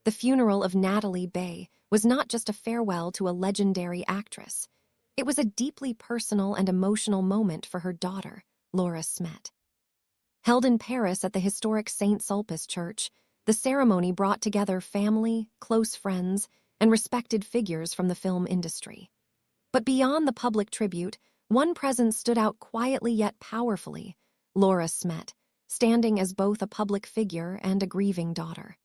The funeral of Nathalie Baye was not just a farewell to a legendary actress. It was a deeply personal and emotional moment for her daughter, Laura Smet. Held in Paris at the historic Saint-Sulpice Church, the ceremony brought together family, close friends, and respected figures from the film industry. But beyond the public tribute, one presence stood out quietly yet powerfully: Laura Smet, standing as both a public figure and a grieving daughter.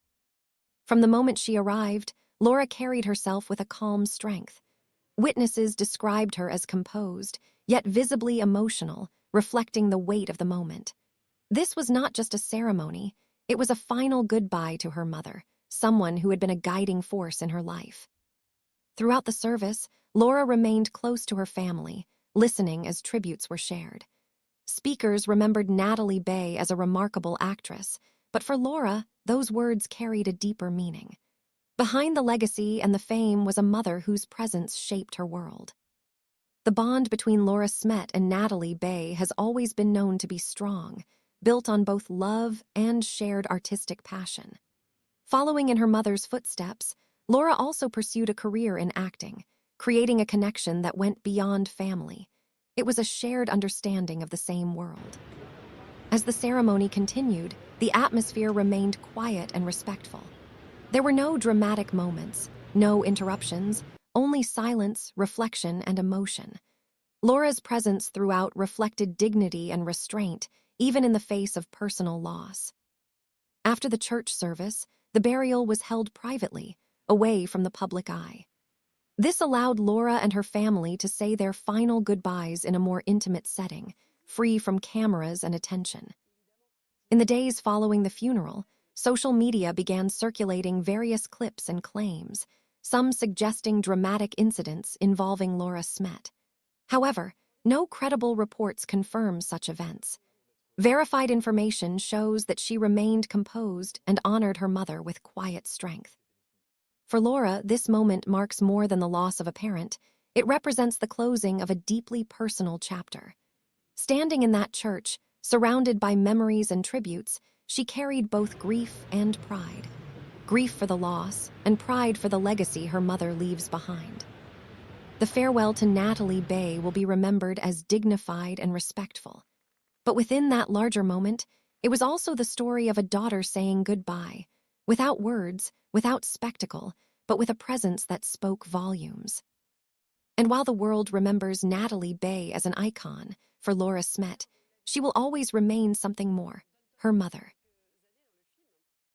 From the moment she arrived, Laura carried herself with a calm strength. Witnesses described her as composed, yet visibly emotional, reflecting the weight of the moment. This was not just a ceremony, it was a final goodbye to her mother, someone who had been a guiding force in her life. Throughout the service, Laura remained close to her family, listening as tributes were shared. Speakers remembered Nathalie Baye as a remarkable actress, but for Laura, those words carried a deeper meaning. Behind the legacy and the fame was a mother whose presence shaped her world. The bond between Laura Smet and Nathalie Baye has always been known to be strong, built on both love and shared artistic passion. Following in her mother's footsteps, Laura also pursued a career in acting, creating a connection that went beyond family. It was a shared understanding of the same world. As the ceremony continued, the atmosphere remained quiet and respectful. There were no dramatic moments, no interruptions, only silence, reflection, and emotion. Laura's presence throughout reflected dignity and restraint, even in the face of personal loss. After the church service, the burial was held privately, away from the public eye. This allowed Laura and her family to say their final goodbyes in a more intimate setting, free from cameras and attention. In the days following the funeral, social media began circulating various clips and claims, some suggesting dramatic incidents involving Laura Smet. However, no credible reports confirm such events. Verified information shows that she remained composed and honored her mother with quiet strength. For Laura, this moment marks more than the loss of a parent. It represents the closing of a deeply personal chapter. Standing in that church, surrounded by memories and tributes, she carried both grief and pride. Grief for the loss, and pride for the legacy her mother leaves behind. The farewell to Nathalie Baye will be remembered as dignified and respectful. But within that larger moment, it was also the story of a daughter saying goodbye, without words, without spectacle, but with a presence that spoke volumes. And while the world remembers Nathalie Baye as an icon, for Laura Smet, she will always remain something more: her mother.